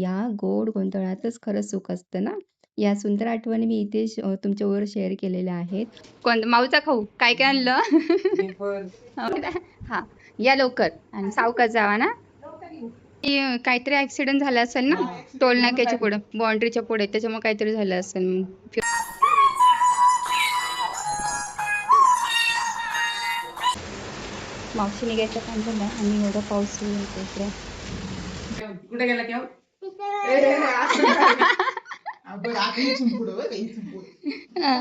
या गोड गोंधळातच खरं सुख असतं ना. या सुंदर आठवणी मी इथे तुमच्याबरोबर शेअर केलेल्या आहेत. माऊचा खाऊ काय काय आणलं? हा, या लवकर आणि सावकाश जावा ना. काहीतरी ऍक्सिडेंट झाला असेल ना, टोल नाक्याच्या पुढे, बाउंड्रीच्या पुढे, त्याच्यामुळे काहीतरी झालं असेल. मावशी निघायचं काम झालं आणि एवढा पाऊस सुरू होतो इकडे. कुठे गेला केव्हा?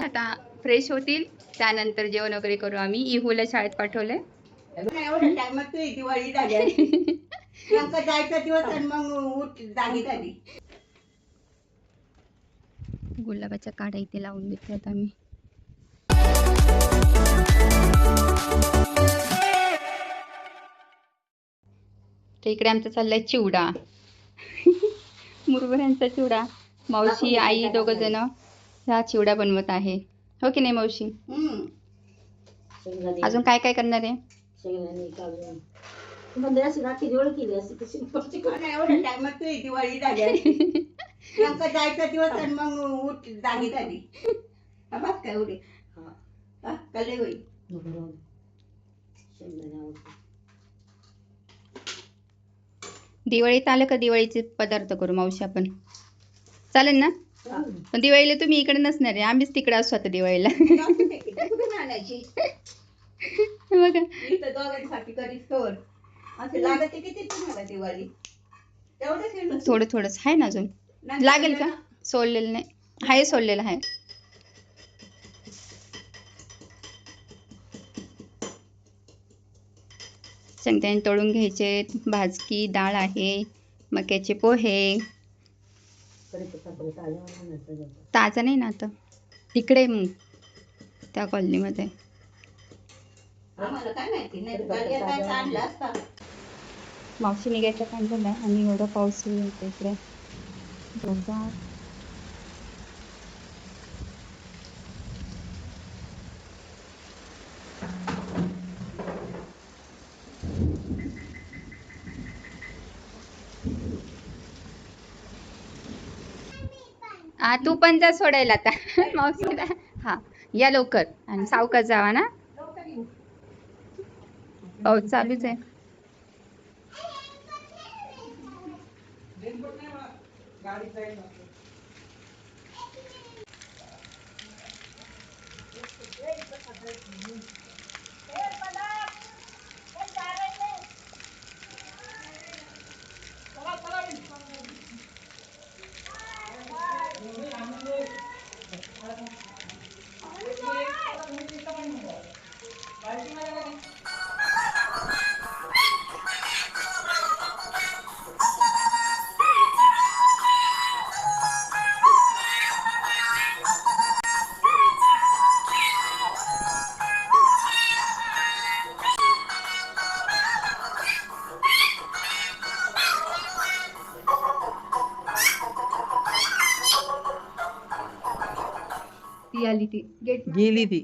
आता फ्रेश होतील, त्यानंतर जेवण वगैरे करू आम्ही. इहूला शाळेत पाठवलंय. एवढ्या टायमात दिवाळी झाली नेमका जायचा दिवस आणि मग जागी झाली. गुलाबाच्या काड्या इथे लावून देतो आता मी. तर इकडे आमचा चाललाय चिवडा. मुरमुऱ्यांचा चिवडा. मावशी आई दोघं जण ह्या चिवडा बनवत आहे, हो की नाही मावशी? अजून काय काय करणार आहे? एवढ्या टायमात दिवाळी झाली नेमका जायचा दिवस आणि मग जागी झाली. बस काय एवढे कले होईल. दिवाळीत आलं का दिवाळीचे पदार्थ करू मावशी आपण, चालेल ना? पण दिवाळीला तुम्ही इकडे नसणार आहे, आम्हीच तिकडे असू आता दिवाळीला. कुठून आणायची बघा दोघांसाठी करीत तर असं लागते किती तुम्हाला दिवाळी? तेवढंच थोडं थोडंच आहे ना अजून. लागेल का? सोललेलं नाही आहे, सोललेलं आहे. शेंगदाणे तळून घ्यायचे, भाजकी डाळ आहे, मक्याचे पोहे. ताजा नाही ना आता, तिकडे मग त्या कॉलनीमध्ये. मावशी निघायचं काम झालं आणि एवढा पाऊस सुरू होतो इकडे. तू पण जा सोडायला आता मावशीला. हा, या लवकर आणि सावकाश जावा ना. पाऊस चालूच आहे. ती आली, ती गेली ती.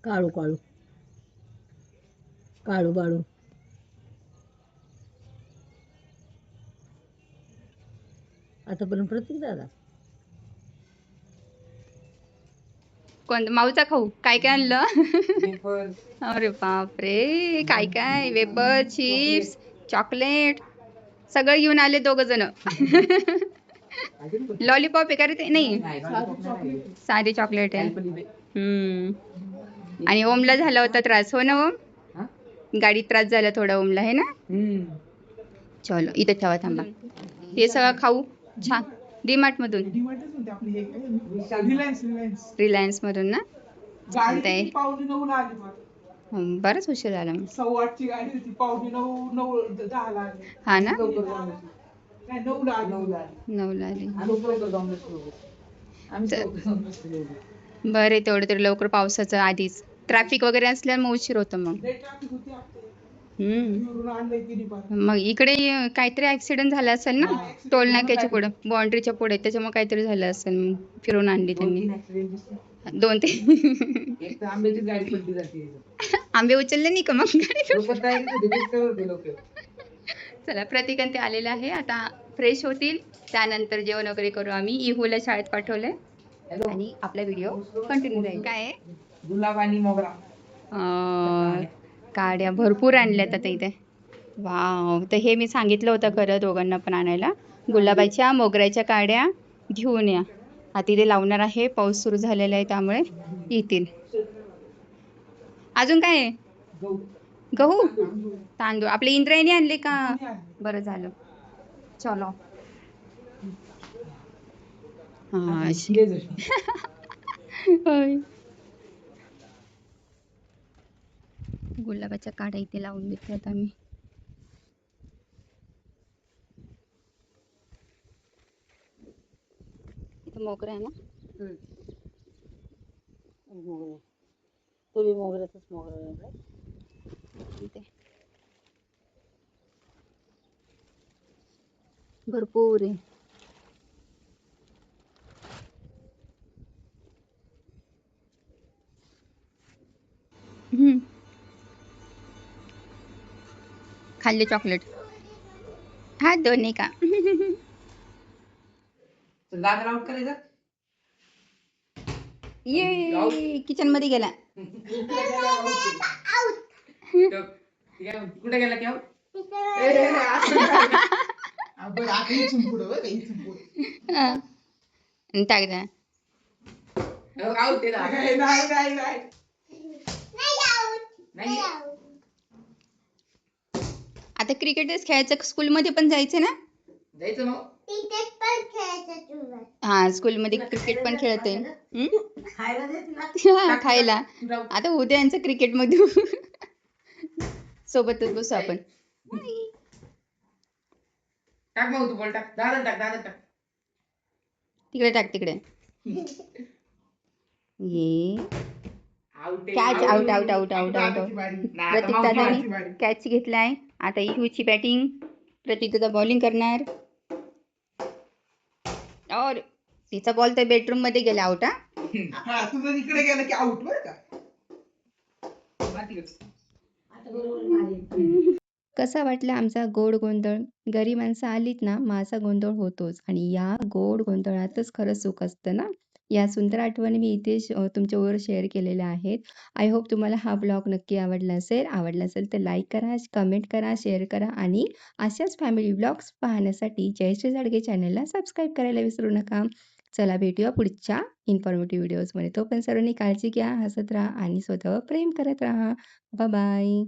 काळू काळू काळू बाळू आतापर्यंत प्रतीक दादा. कोण माऊचा खाऊ काय काय आणलं? अरे बापरे, काय काय, वेपर, चिप्स, चॉकलेट सगळं घेऊन आले दोघ जण. लॉलीपॉप आहे का रे ते? नाही, साधी चॉकलेट आहे. आणि ओमला झाला होता त्रास, हो ना ओम? गाडीत त्रास झाला थोडा ओमला, आहे ना? चलो इथे ठेवा, थांबा. हे सगळं खाऊ छान. डीमार्ट मधून, रिलायन्स मधून ना. बरंच उशीर झाला मग. 8:15ची गाडी होती, 8:45 हा ना, 9ला आली. बरे तेवढं तरी लवकर, पावसाचं आधीच ट्रॅफिक वगैरे असल्यावर मग उशीर होतं मग. मग इकडे काहीतरी ऍक्सिडेंट झाला असेल ना, टोल नाक्याच्या पुढे, बाउंड्रीच्या पुढे, त्याच्यामुळे काहीतरी झालं असेल. मग फिरून आणली त्यांनी 2-3. आंब्याची गाडी पडली जाते. आंबे उचलले नाही का मग? चला प्रतीक आणि ते आलेले आहे. आता फ्रेश होतील, त्यानंतर जेवण वगैरे करू आम्ही. इहूला शाळेत पाठवलंय आणि आपला व्हिडिओ कंटिन्यू राहील. काय आहे? गुलाब आणि मोगरा. काड्या भरपूर आणल्यात आता इथे. वाव! तर हे मी सांगितलं होतं खरं दोघांना पण आणायला. गुलाबाच्या, मोगऱ्याच्या काड्या घेऊन या. आता इथे लावणार आहे. पाऊस सुरू झालेला आहे त्यामुळे येतील. अजून काय आहे? गहू. गहू? तांदूळ. तांदूळ. आपले इंद्रायणी आणले का? कोणी आणले? बरं झालं. चलो. आता हा. शिले जशी. होय. गुलाबाच्या काड्या इथे लावून देते आता मी. इथे मोगरा आहे ना? तो बी मोगऱ्याचाच मोगरा इथे भरपूर आहे. हम्म. खाल्ले चॉकलेट. हा दोन्ही का? दादा आउट करायचं. ये किचन मध्ये गेला. कुठे गेला की out? बरं, आता इथून पुढं बरं का, इथून पुढं. हा. आणि टाक द्या. Out आहे ना. नाही. नाही. आता क्रिकेटच खेळायचं, स्कूलमध्ये पण जायचं ना? जायचं मग. हा स्कूलमध्ये क्रिकेट पण खेळते. खायला दे तिला. हा, खायला. जाऊ. आता उद्या यांचं क्रिकेट मध्ये सोबतच बसू आपण. टाक मग तू बॉल टाक. दादा टाक. तिकडे टाक तिकडे. ये Out आहे. कॅच. आउट आउट आउट आता आउट दादाची आउट. बारी. नाही, आता प्रतीक मावशी दादानी बारी. कॅच घेतलाय. आता इहूची बॅटिंग. प्रतीक दादा बॉलिंग करणार. और तिचा बॉल तर बेडरूम मध्ये गेला आउट. हा हा, तुझं इकडे गेलं की आउट बरं का. मातीवर. आता बरोबर मारेल. कसा वाटला आमचा गोड गोंधळ? घरी माणसं आलीत ना, मग असा गोंधळ होतोच आणि या गोड गोंधळातच खरं सुख असतं ना. या सुंदर आठवणी मी इथे तुमच्याबरोबर शेअर केलेल्या आहेत. आय होप तुम्हाला हा ब्लॉग नक्की आवडला असेल. आवडला असेल तर लाईक करा, कमेंट करा, शेअर करा आणि अशाच फॅमिली ब्लॉग्स पाहण्यासाठी जयश्री जाडगे चॅनलला सबस्क्राईब करायला विसरू नका. चला भेटूया पुढच्या इन्फॉर्मेटिव्ह व्हिडिओजमध्ये. तोपर्यंत सर्वांनी काळजी घ्या, हसत राहा आणि स्वतःवर प्रेम करत राहा. बाय.